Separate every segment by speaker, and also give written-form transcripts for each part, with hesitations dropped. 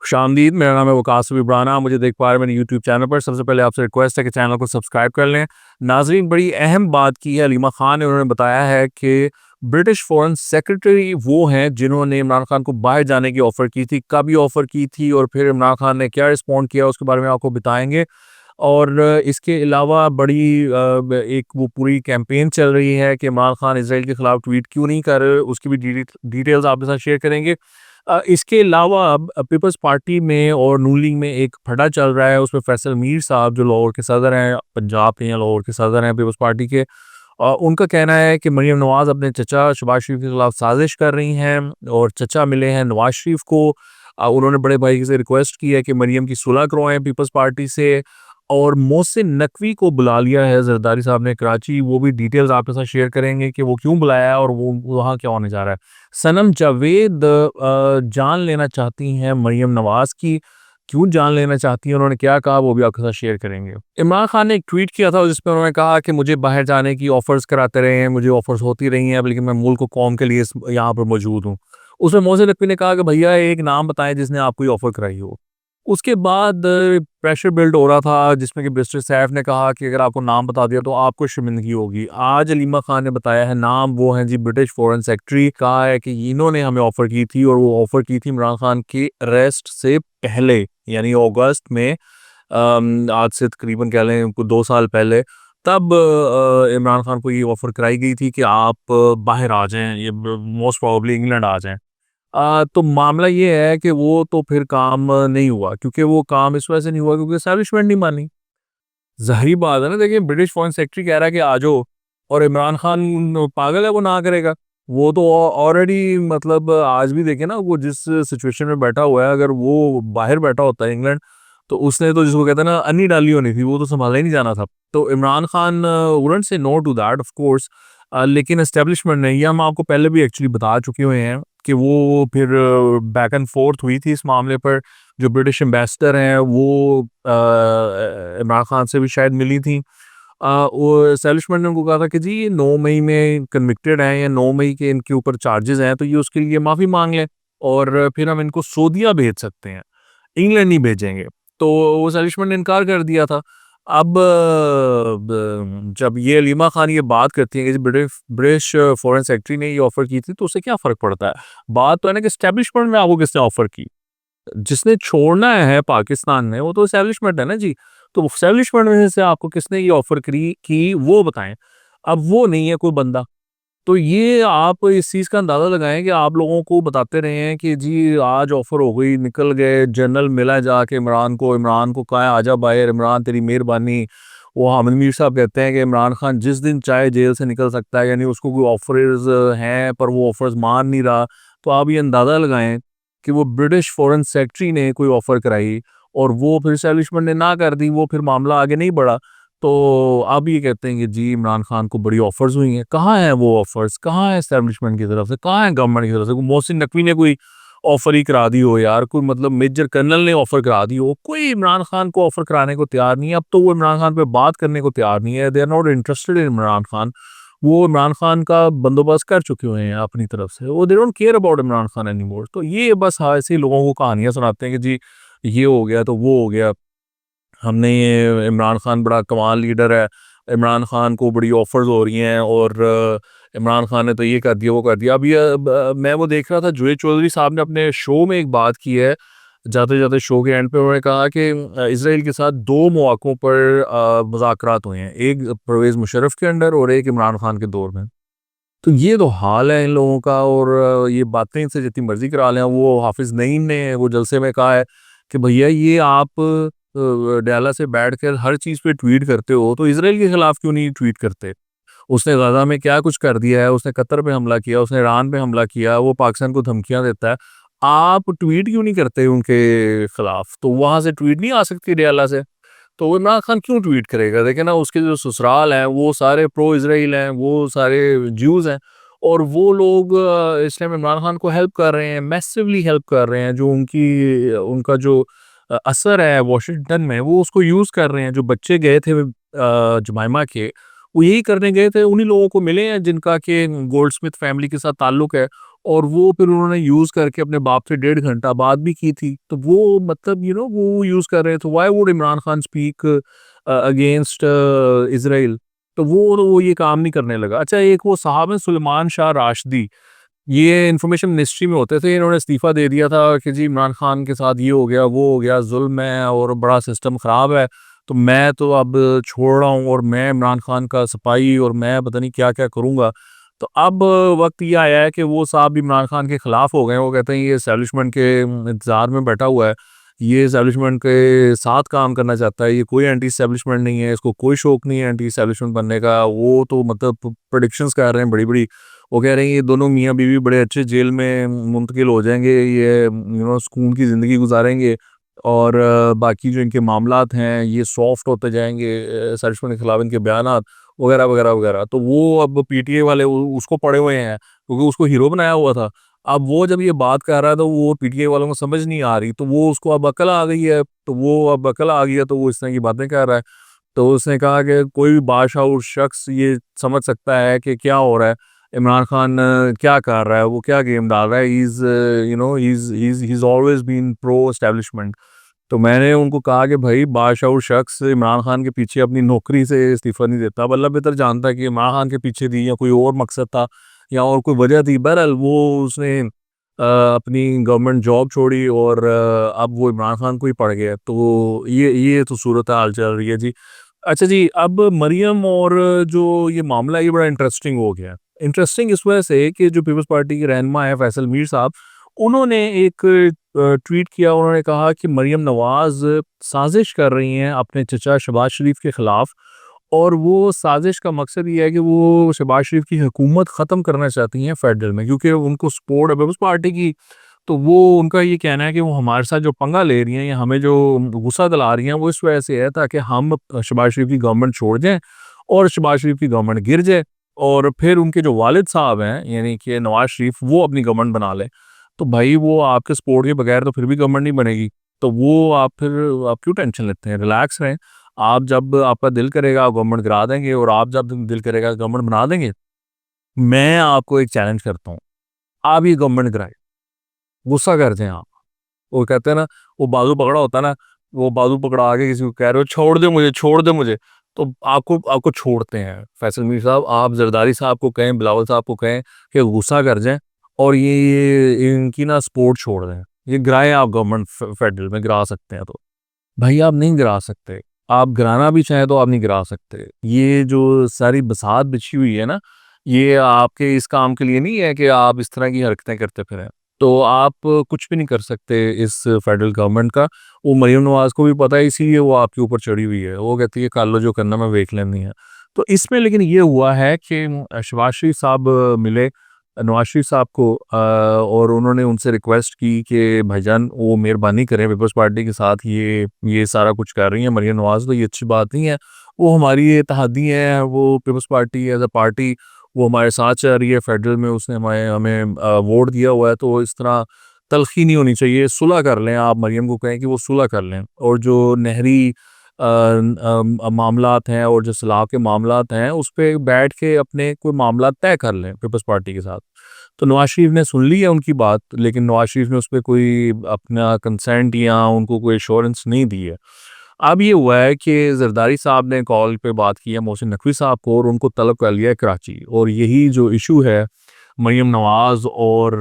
Speaker 1: खुशामदीद, मेरा नाम है वकास इब्राना। मुझे देख पा रहे हैं मेरे यूट्यूब चैनल पर। सबसे पहले आपसे रिक्वेस्ट है कि चैनल को सब्सक्राइब कर लें। नाज़रीन, बड़ी अहम बात की है हलीमा खान ने। उन्होंने बताया है कि ब्रिटिश फॉरेन सेक्रेटरी वो हैं जिन्होंने इमरान खान को बाहर जाने की ऑफ़र की थी, कब ये ऑफ़र की थी और फिर इमरान खान ने क्या रिस्पॉन्ड किया, उसके बारे में आपको बताएँगे। और इसके अलावा बड़ी एक वो पूरी कैंपेन चल रही है कि इमरान खान इज़राइल के खिलाफ ट्वीट क्यों नहीं कर रहे, उसकी भी डिटेल्स आपके साथ शेयर करेंगे। इसके अलावा अब पीपल्स पार्टी में और नून लीग में एक फटा चल रहा है, उसमें फैसल मीर साहब जो लाहौर के सदर हैं, पंजाब के या लाहौर के सदर हैं पीपल्स पार्टी के, उनका कहना है कि मरीम नवाज़ अपने चचा शहबाज शरीफ के खिलाफ साजिश कर रही हैं और चचा मिले हैं नवाज शरीफ को। उन्होंने बड़े भाई से रिक्वेस्ट की है कि मरीम की सुलह करवाएं पीपल्स पार्टी से, और मोहसिन नकवी को बुला लिया है जरदारी साहब ने कराची। वो भी डिटेल्स आपके साथ शेयर करेंगे कि वो क्यों बुलाया है और वो वहाँ क्या होने जा रहा है। सनम जावेद जान लेना चाहती हैं मरियम नवाज की। क्यों जान लेना चाहती हैं, उन्होंने क्या कहा, वो भी आपके साथ शेयर करेंगे। इमरान खान ने एक ट्वीट किया था जिसमें उन्होंने कहा कि मुझे बाहर जाने की ऑफर्स कराते रहे हैं, मुझे ऑफर्स होती रही हैं, लेकिन मैं मुल्क को कौम के लिए यहाँ पर मौजूद हूँ। उसमें मोहसिन नकवी ने कहा कि भैया एक नाम बताएं जिसने आपको ये ऑफर कराई हो। उसके बाद प्रेशर बिल्ड हो रहा था जिसमें कि मिनिस्टर सैफ ने कहा कि अगर आपको नाम बता दिया तो आपको शर्मिंदगी होगी। आज हलीमा खान ने बताया है नाम वो हैं जी ब्रिटिश फॉरेन सेक्रेटरी। कहा है कि इन्होंने हमें ऑफर की थी और वो ऑफर की थी इमरान खान के अरेस्ट से पहले, यानी अगस्त में। आज से तकरीबन कह लें 2 साल पहले। तब इमरान खान को ये ऑफर कराई गई थी कि आप बाहर आ जाएं, ये मोस्ट प्रोबेबली इंग्लैंड आ जाएं। तो मामला ये है कि वो तो फिर काम नहीं हुआ, क्योंकि वो काम इस वजह से नहीं हुआ क्योंकि एस्टैब्लिशमेंट नहीं मानी। ज़ाहिर बात है ना, देखिए ब्रिटिश फॉरेन सेक्रेटरी कह रहा है कि आ जाओ, और इमरान खान पागल है, वो ना करेगा। वो तो ऑलरेडी मतलब आज भी देखें ना, वो जिस सिचुएशन में बैठा हुआ है, अगर वो बाहर बैठा होता है इंग्लैंड, तो उसने तो जिसको कहते हैं ना अन्नी डाली होनी थी, वो तो संभाला ही नहीं जाना था। तो Imran Khan wouldn't say no to that of course. लेकिन एस्टेब्लिशमेंट ने, ये हम आपको पहले भी एक्चुअली बता चुके हुए हैं कि वो फिर बैक एंड फोर्थ हुई थी इस मामले पर। जो ब्रिटिश एम्बेसडर हैं वो इमरान खान से भी शायद मिली थी। वो एस्टेब्लिशमेंट ने उनको कहा था कि जी ये 9 मई में कन्विक्टेड हैं या 9 मई के इनके ऊपर चार्जेस हैं, तो ये उसके लिए माफ़ी मांग लें और फिर हम इनको सऊदीया भेज सकते हैं, इंग्लैंड नहीं भेजेंगे। तो वो एस्टेब्लिशमेंट ने इनकार कर दिया था। अब जब ये हलीमा खान ये बात करती है कि ब्रिटिश ब्रिटिश फॉरेन सेक्रेटरी ने ये ऑफर की थी, तो उससे क्या फ़र्क पड़ता है? बात तो है ना कि एस्टेब्लिशमेंट में आपको किसने ऑफर की? जिसने छोड़ना है पाकिस्तान में वो तो एस्टेब्लिशमेंट है ना जी। तो एस्टेब्लिशमेंट में से आपको किसने ये ऑफर करी की, वो बताएं। अब वो नहीं है कोई बंदा। तो ये आप इस चीज़ का अंदाज़ा लगाएं कि आप लोगों को बताते रहे हैं कि जी आज ऑफर हो गई, निकल गए, जनरल मिला जाके इमरान को कहा आजा बाहर, इमरान तेरी मेहरबानी। वो हामिद मीर साहब कहते हैं कि इमरान खान जिस दिन चाहे जेल से निकल सकता है, यानी उसको कोई ऑफर्स हैं पर वो ऑफर्स मान नहीं रहा। तो आप ये अंदाज़ा लगाएं कि वो ब्रिटिश फॉरेन सेक्रेटरी ने कोई ऑफ़र कराई और वो फिर एस्टेब्लिशमेंट ने ना कर दी, वो फिर मामला आगे नहीं बढ़ा। तो आप ये कहते हैं कि जी इमरान खान को बड़ी ऑफ़र्स हुई हैं। कहाँ हैं वो ऑफ़र्स? कहाँ है एस्टेब्लिशमेंट की तरफ से? कहाँ है गवर्नमेंट की तरफ से? मोहसिन नकवी ने कोई ऑफ़र ही करा दी हो यार, कोई मतलब मेजर कर्नल ने ऑफ़र करा दी हो, कोई इमरान खान को ऑफ़र कराने को तैयार नहीं है। अब तो वो इमरान खान पे बात करने को तैयार नहीं है। They are not interested in Imran Khan. वो इमरान खान का बंदोबस्त कर चुके हुए हैं अपनी तरफ से। वो they don't care about Imran Khan anymore. तो ये बस हाँ, ऐसे ही लोगों को कहानियाँ सुनाते हैं कि जी ये हो गया तो वो हो गया। हमने ये इमरान खान बड़ा कमाल लीडर है, इमरान खान को बड़ी ऑफ़र्स हो रही हैं और इमरान खान ने तो ये कर दिया, वो कर दिया। अब ये मैं वो देख रहा था, जुएद चौधरी साहब ने अपने शो में एक बात की है, जाते-जाते शो के एंड पे उन्होंने कहा कि इज़राइल के साथ 2 मौक़ों पर मुज़ाकरात हुए हैं, एक परवेज़ मुशर्रफ के अंडर और एक इमरान खान के दौर में। तो ये तो हाल है इन लोगों का, और ये बातें इनसे जितनी मर्ज़ी करा लें। वो हाफ़िज़ नईम ने वो जलसे में कहा है कि भैया ये आप डाला से बैठकर हर चीज़ पे ट्वीट करते हो, तो इज़राइल के खिलाफ क्यों नहीं ट्वीट करते? उसने गाज़ा में क्या कुछ कर दिया है, उसने कतर पे हमला किया, उसने ईरान पे हमला किया, वो पाकिस्तान को धमकियाँ देता है। आप ट्वीट क्यों नहीं करते उनके खिलाफ? तो वहाँ से ट्वीट नहीं आ सकती डाला से। तो वो इमरान खान क्यों ट्वीट करेगा? देखिए ना, उसके जो ससुराल हैं वो सारे प्रो इज़राइल हैं, वो सारे ज्यूज़ हैं, और वो लोग इस टाइम इमरान खान को हेल्प कर रहे हैं, मैसिवली हेल्प कर रहे हैं। जो उनका जो असर है वॉशिंगटन में, वो उसको यूज़ कर रहे हैं। जो बच्चे गए थे जमाइमा के, वो यही करने गए थे, उन्हीं लोगों को मिले हैं जिनका कि गोल्डस्मिथ फैमिली के साथ ताल्लुक है, और वो फिर उन्होंने यूज़ करके अपने बाप से 1.5 घंटा बात भी की थी। तो वो मतलब वो यूज़ कर रहे थे, why would Imran Khan speak against Israel? तो वो ये काम नहीं करने लगा। अच्छा, एक वो साहब हैं सुलेमान शाह राशदी, ये इन्फॉर्मेशन मिनिस्ट्री में होते थे, इन्होंने इस्तीफ़ा दे दिया था कि जी इमरान खान के साथ ये हो गया, वो हो गया, ज़ुल्म है और बड़ा सिस्टम ख़राब है, तो मैं तो अब छोड़ रहा हूँ और मैं इमरान खान का सिपाही और मैं पता नहीं क्या-क्या करूँगा। तो अब वक़्त ये आया है कि वो साहब भी इमरान खान के खिलाफ हो गए हैं। वो कहते हैं ये एस्टेब्लिशमेंट के इंतज़ार में बैठा हुआ है। ये एस्टेब्लिशमेंट के साथ काम करना चाहता है। ये कोई एंटी एस्टेब्लिशमेंट नहीं है, इसको कोई शौक नहीं है एंटी एस्टेब्लिशमेंट बनने का। वो तो मतलब प्रेडिक्शंस कर रहे हैं बड़ी-बड़ी। वो कह रहे हैं ये दोनों मियाँ-बीवी बड़े अच्छे जेल में मुंतकिल हो जाएँगे, ये सुकून की ज़िंदगी गुज़ारेंगे और बाकी जो इनके मामलात हैं ये सॉफ्ट होते जाएँगे, एस्टेब्लिशमेंट के खिलाफ इनके बयानात वगैरह, वगैरह, वगैरह। तो वो अब पीटीआई वाले उसको पड़े हुए हैं, क्योंकि उसको हीरो बनाया हुआ था। अब वो जब ये बात कर रहा है तो वो पीटीआई वालों को समझ नहीं आ रही, तो वो उसको अब अकल आ गई है, तो वो अब अकल आ गई है तो वो इस तरह की बातें कर रहा है। तो उसने कहा कि कोई भी बाशऊर शख्स ये समझ सकता है कि क्या हो रहा है, इमरान खान क्या कर रहा है, वो क्या गेम डाल रहा है। He is he is always been pro establishment. तो मैंने उनको कहा कि भाई बाशऊर शख्स इमरान खान के पीछे अपनी नौकरी से इस्तीफ़ा नहीं देता। अल्लाह बेहतर जानता है कि इमरान खान के पीछे थी या कोई और मकसद था या और कोई वजह थी। बहरहाल वो उसने अपनी गवर्नमेंट जॉब छोड़ी और अब वो इमरान खान को ही पड़ गया। तो ये तो सूरत हाल चल रही है जी। अच्छा जी, अब मरियम और जो ये मामला है ये बड़ा इंटरेस्टिंग हो गया है। इंटरेस्टिंग इस वजह से कि जो पीपल्स पार्टी के रहनुमा हैं फैसल मीर साहब, उन्होंने एक ट्वीट किया। उन्होंने कहा कि मरियम नवाज़ साजिश कर रही हैं अपने चचा शहबाज शरीफ के खिलाफ और वो साजिश का मकसद ये है कि वो शहबाज शरीफ की हुकूमत ख़त्म करना चाहती हैं फेडरल में, क्योंकि उनको सपोर्ट है पीपल्स पार्टी की। तो वो उनका ये कहना है कि वो हमारे साथ जो पंगा ले रही हैं या हमें जो गुस्सा दिला रही हैं वो इस वजह से है ताकि हम शहबाज शरीफ की गवर्नमेंट छोड़ दें और शहबाज शरीफ की गवर्नमेंट गिर जाए और फिर उनके जो वालिद साहब हैं यानी कि नवाज शरीफ वो अपनी गवर्नमेंट बना लें। तो भाई वो आपके सपोर्ट के बगैर तो फिर भी गवर्नमेंट नहीं बनेगी। तो वो आप क्यों टेंशन लेते हैं, रिलैक्स रहें। आप जब आपका दिल करेगा आप गवर्नमेंट गिरा देंगे और आप जब दिल करेगा गवर्नमेंट बना देंगे। मैं आपको एक चैलेंज करता हूँ, आप ये गवर्नमेंट गिराए, गुस्सा कर जाएं आप। वो कहते हैं ना, वो बाजू पकड़ा होता है ना, वो बाजू पकड़ा के किसी को कह रहे हो छोड़ दे मुझे, तो आपको आपको छोड़ते हैं। फैसल मीर साहब, आप ज़रदारी साहब को कहें, बिलावल साहब को कहें कि गुस्सा कर जाएँ और ये इनकी ना सपोर्ट छोड़ दें। ये गिराएँ आप गवर्नमेंट फेडरल में गिरा सकते हैं तो। भाई आप नहीं गिरा सकते। आप गिराना भी चाहें तो आप नहीं गिरा सकते। ये जो सारी बसात बिछी हुई है ना, ये आपके इस काम के लिए नहीं है कि आप इस तरह की हरकतें करते फिरें। तो आप कुछ भी नहीं कर सकते इस फेडरल गवर्नमेंट का। वो मरीम नवाज़ को भी पता है, इसीलिए वो आपके ऊपर चढ़ी हुई है। वो कहती है कर लो जो करना, मैं देख लेनी है। तो इसमें लेकिन ये हुआ है कि शहबाज शरीफ साहब मिले नवाज शरीफ साहब को और उन्होंने उनसे रिक्वेस्ट की कि भाईजान वो मेहरबानी करें, पीपल्स पार्टी के साथ ये सारा कुछ कर रही हैं मरियम नवाज़, तो ये अच्छी बात नहीं है। वो हमारी इत्तेहादी है, वो Peoples Party as a party वो हमारे साथ चल रही है फेडरल में, उसने हमें वोट दिया हुआ है, तो इस तरह तल्ख़ी नहीं होनी चाहिए, सुलह कर लें। आप मरियम को कहें कि वो सुलह कर लें और जो नहरी मामलात हैं और जो सलाह के मामलात हैं उस पे बैठ के अपने कोई मामला तय कर लें पीपल्स पार्टी के साथ। तो नवाज शरीफ ने सुन ली है उनकी बात, लेकिन नवाज शरीफ ने उस पे कोई अपना कंसेंट या उनको कोई एश्योरेंस नहीं दी है। अब ये हुआ है कि ज़रदारी साहब ने कॉल पे बात की है मोहसिन नकवी साहब को और उनको तलब कर लिया है कराची, और यही जो इशू है मरियम नवाज़ और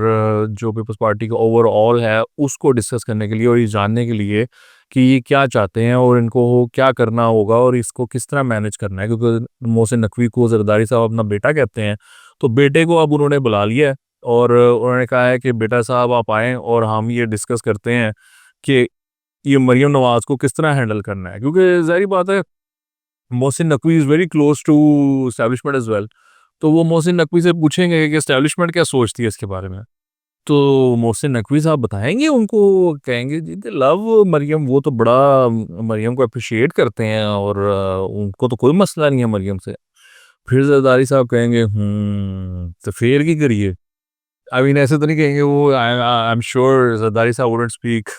Speaker 1: जो पीपल्स पार्टी का ओवरऑल है उसको डिस्कस करने के लिए और ये जानने के लिए कि ये क्या चाहते हैं और इनको क्या करना होगा और इसको किस तरह मैनेज करना है, क्योंकि मोहसिन नकवी को ज़रदारी साहब अपना बेटा कहते हैं। तो बेटे को अब उन्होंने बुला लिया है और उन्होंने कहा है कि बेटा साहब आप आएँ और हम ये डिस्कस करते हैं कि ये मरियम नवाज़ को किस तरह हैंडल करना है, क्योंकि ज़ाहिर बात है Mohsin Naqvi is very close to establishment as well. तो वो मोहसिन नकवी से पूछेंगे कि एस्टेब्लिशमेंट क्या सोचती है इसके बारे में। तो मोहसिन नकवी साहब बताएँगे उनको, कहेंगे जी दे लव मरियम, वो तो बड़ा मरियम को एप्रिशिएट करते हैं और उनको तो कोई मसला नहीं है मरियम से। फिर ज़रदारी साहब कहेंगे तो फिर की करिए? आई मीन ऐसे तो नहीं कहेंगे वो, आई एम श्योर ज़रदारी साहब wouldn't speak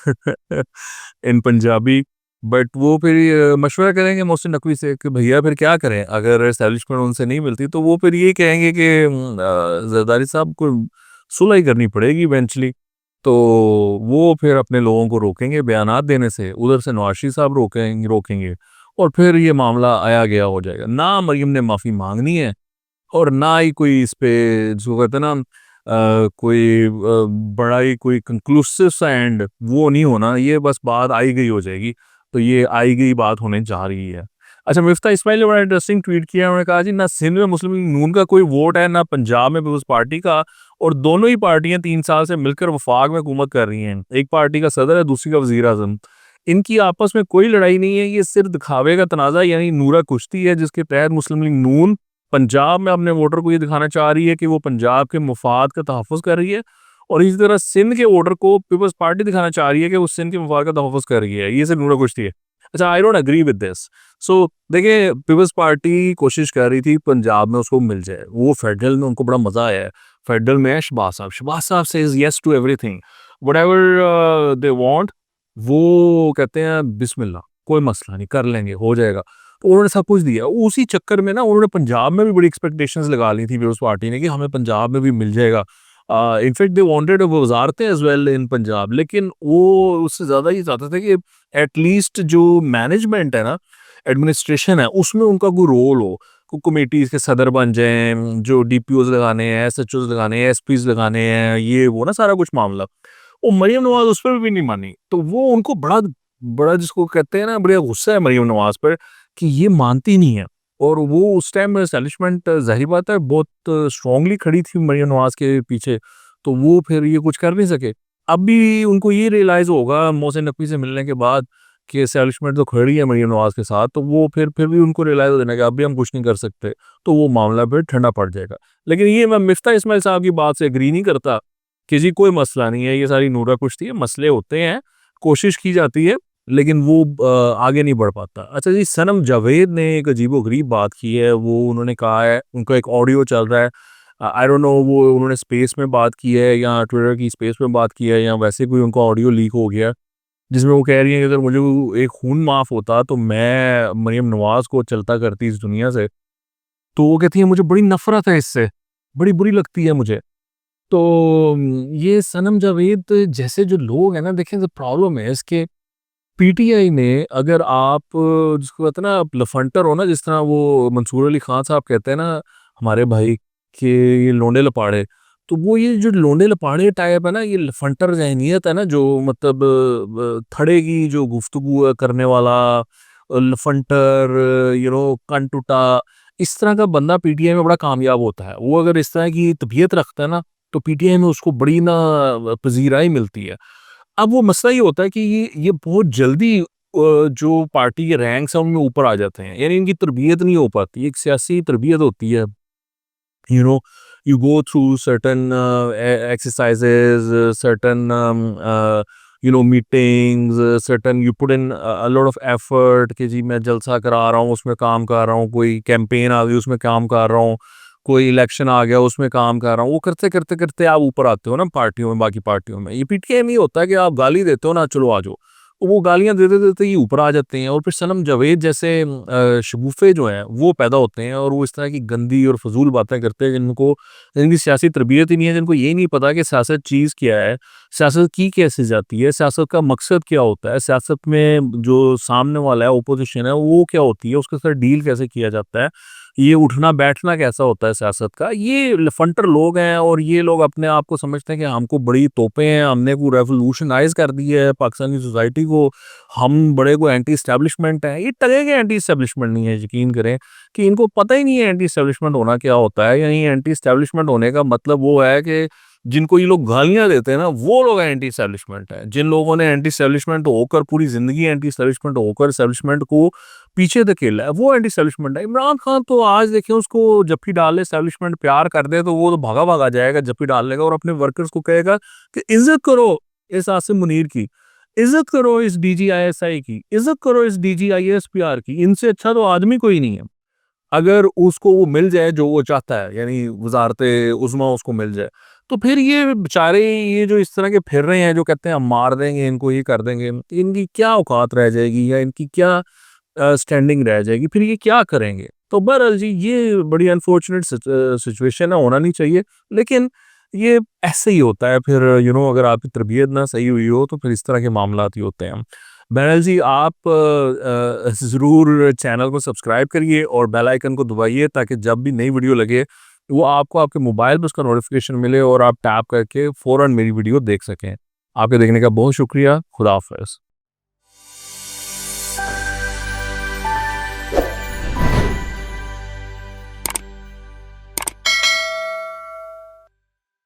Speaker 1: in Punjabi, but वो फिर मशवरा करेंगे मोहसिन नकवी से कि भैया फिर क्या करें? अगर एस्टेब्लिशमेंट उनसे नहीं मिलती तो वो फिर ये कहेंगे कि ज़रदारी साहब को सुलह ही करनी पड़ेगी इवेंचुअली। तो वो फिर अपने लोगों को रोकेंगे बयानात देने से, उधर से नवाज शरीफ साहब रोकेंगे और फिर ये मामला आया गया हो जाएगा। ना मरीम ने माफ़ी मांगनी है और ना ही कोई इस पे जो कहते हैं ना कोई बड़ा ही कोई कंक्लूसिव सा एंड वो नहीं होना, ये बस बात आई गई हो जाएगी। तो ये आई गई बात होने जा रही है। अच्छा, मिफ्ता इस्माइल ने बड़ा इंटरेस्टिंग ट्वीट किया, उन्होंने कहा जी ना सिंध में मुस्लिम लीग नून का कोई वोट है, ना पंजाब में पीपल्स पार्टी का, और दोनों ही पार्टियां 3 साल से मिलकर वफाक में हुकूमत कर रही हैं। एक पार्टी का सदर है, दूसरी का वजीर आजम। इनकी आपस में कोई लड़ाई नहीं है, ये सिर्फ दिखावे का तनाज़ा यानी नूरा कुश्ती है, जिसके तहत मुस्लिम लीग नून पंजाब में अपने वोटर को ये दिखाना चाह रही है कि वो पंजाब के मफाद का तहफ़्फ़ुज़ कर रही है, और इसी तरह सिंध के वोटर को पीपल्स पार्टी दिखाना चाह रही है कि वो सिंध के मफाद का तहफ़्फ़ुज़ कर रही है। ये सिर्फ नूरा कुश्ती है। अच्छा, I don't agree with this. So देखिए, पीपल्स पार्टी कोशिश कर रही थी पंजाब में उसको मिल जाए, वो फेडरल में उनको बड़ा मज़ा आया है। फेडरल में है Shahbaz sahab says yes to everything, whatever they want, वो कहते हैं बिस्मिल्लाह, कोई मसला नहीं, कर लेंगे, हो जाएगा। तो उन्होंने सब कुछ दिया। उसी चक्कर में ना उन्होंने पंजाब में भी बड़ी एक्सपेक्टेशंस लगा ली थी पीपल्स पार्टी ने कि हमें पंजाब में भी मिल जाएगा। इनफैक्ट दे वांटेड वज़ारतें एज़ वेल इन पंजाब, लेकिन वो उससे ज़्यादा ये चाहते थे कि एटलीस्ट जो मैनेजमेंट है ना, एडमिनिस्ट्रेशन है, उसमें उनका कोई रोल हो। कमेटीज़ के सदर बन जाएँ, जो डीपीओज़ लगाने हैं, एसएचओज़ लगाने हैं, एसपीज़ लगाने हैं, ये वो ना सारा कुछ मामला। वो मरियम नवाज़ उस पर भी नहीं मानी। तो वो उनको बड़ा बड़ा जिसको कहते हैं ना, बड़ा गुस्सा है मरियम नवाज़ पर कि ये मानती नहीं है। और वो उस टाइम एस्टेब्लिशमेंट ज़ाहिर बात है बहुत स्ट्रांगली खड़ी थी मरियम नवाज़ के पीछे, तो वो फिर ये कुछ कर नहीं सके। अब भी उनको ये रियलाइज़ होगा मोहसिन नकवी से मिलने के बाद कि एस्टेब्लिशमेंट तो खड़ी है मरियम नवाज़ के साथ, तो वो फिर भी उनको रियलाइज़ हो जाना कि अब भी हम कुछ नहीं कर सकते, तो वो मामला फिर ठंडा पड़ जाएगा। लेकिन ये मैं मिफ्ता इस्माइल साहब की बात से एग्री नहीं करता कि जी कोई मसला नहीं है, ये सारी नूरा कुश्ती है, मसले होते हैं, कोशिश की जाती है, लेकिन वो आगे नहीं बढ़ पाता। अच्छा जी, सनम जावेद ने एक अजीबो-गरीब बात की है, वो उन्होंने कहा है, उनका एक ऑडियो चल रहा है, आई डोंट नो वो उन्होंने स्पेस में बात की है या ट्विटर की स्पेस में बात की है या वैसे कोई उनका ऑडियो लीक हो गया, जिसमें वो कह रही हैं कि अगर मुझे वो एक खून माफ़ होता तो मैं मरियम नवाज़ को चलता करती इस दुनिया से। तो वो कहती है मुझे बड़ी नफ़रत है इससे, बड़ी बुरी लगती है मुझे। तो ये सनम जावेद जैसे जो लोग हैं ना, देखें द प्रॉब्लम है इसके पीटीआई ने, अगर आप जिसको कहते हैं ना आप लफंटर हो ना, जिस तरह वो मंसूर अली खान साहब कहते हैं ना हमारे भाई कि ये लोंडे लपाड़े, तो वो ये जो लोंडे लपाड़े टाइप है ना, ये लफंटर ज़हनियत है ना, जो मतलब थड़े की जो गुफ्तगू करने वाला लफंटर, कनटुटा, इस तरह का बंदा पीटीआई में बड़ा कामयाब होता है। वो अगर इस तरह की तबीयत रखता है ना, तो पीटीआई में उसको बड़ी ना पजीराई मिलती है। अब वो मसला ये होता है कि ये बहुत जल्दी जो पार्टी के रैंक्स हैं उनमें ऊपर आ जाते हैं, यानी इनकी तरबियत नहीं हो पाती, एक सियासी तरबियत होती है, you know you go through certain exercises, certain meetings, certain you put in a lot of effort कि जी मैं जलसा करा रहा हूँ, उसमें काम कर रहा हूँ, कोई कैंपेन आ गई उसमें काम कर रहा हूँ, कोई इलेक्शन आ गया उसमें काम कर रहा हूँ, वो करते करते करते आप ऊपर आते हो ना पार्टियों में, बाकी पार्टियों में। ये पीटीआई में ही होता है कि आप गाली देते हो ना, चलो आ जाओ, तो वो गालियाँ देते देते ही ऊपर आ जाते हैं, और फिर सनम जावेद जैसे शगुफे जो हैं वो पैदा होते हैं, और वो इस तरह की गंदी और फजूल बातें करते हैं जिनकी सियासी तरबियत ही नहीं है, जिनको ये नहीं पता कि सियासत चीज़ क्या है, सियासत की कैसे जाती है, सियासत का मकसद क्या होता है, सियासत में जो सामने वाला है, ओपोजिशन है, वो क्या होती है, उसके साथ डील कैसे किया जाता है, ये उठना बैठना कैसा होता है सियासत का। ये लफंटर लोग हैं, और ये लोग अपने आप को समझते हैं कि हमको बड़ी तोपें हैं, हमने को रेवोल्यूशनाइज कर दी है पाकिस्तानी सोसाइटी को, हम बड़े को एंटी एस्टेब्लिशमेंट हैं। ये टगे के एंटी एस्टेब्लिशमेंट नहीं है, यकीन करें कि इनको पता ही नहीं है एंटी एस्टेब्लिशमेंट होना क्या होता है। यानी एंटी एस्टेब्लिशमेंट होने का मतलब वो है कि जिनको ये लोग गालियां देते हैं ना, वो लोग एंटी एस्टेब्लिशमेंट है। जिन लोगों ने एंटी एस्टेब्लिशमेंट होकर पूरी जिंदगी एंटी एस्टेब्लिशमेंट होकर एस्टेब्लिशमेंट को पीछे धकेला है, वो एंटी एस्टेब्लिशमेंट है। इमरान खान तो आज देखें, उसको जप्फी डाल ले, एस्टेब्लिशमेंट प्यार कर दे तो वो तो भागा भागा जाएगा जप्फी डालने का, और अपने वर्कर्स को कहेगा कि इज्जत करो इस आसिम मुनीर की, इज्जत करो इस डीजीआईएसआई की, इज्जत करो इस डीजीआईएसपीआर की। इनसे अच्छा तो आदमी कोई नहीं है। अगर उसको वो मिल जाए जो वो चाहता है, यानी वजारत उज़्मा उसको मिल जाए, तो फिर ये बेचारे ये जो इस तरह के फिर रहे हैं, जो कहते हैं हम मार देंगे इनको, ये कर देंगे, इनकी क्या औकात रह जाएगी या इनकी क्या स्टैंडिंग रह जाएगी, फिर ये क्या करेंगे? तो बहरहाल जी, ये बड़ी अनफॉर्चुनेट सिचुएशन है, होना नहीं चाहिए। लेकिन ये ऐसे ही होता है फिर अगर आपकी तरबियत ना सही हुई हो तो फिर इस तरह के मामलात ही होते हैं। बहरहाल जी आप ज़रूर चैनल को सब्सक्राइब करिए और बेल आइकन को दबाइए ताकि जब भी नई वीडियो लगे वो आपको आपके मोबाइल पे उसका नोटिफ़िकेशन मिले और आप टैप करके फ़ौरन मेरी वीडियो देख सकें। आपके देखने का बहुत शुक्रिया। खुदा हाफ़िज़।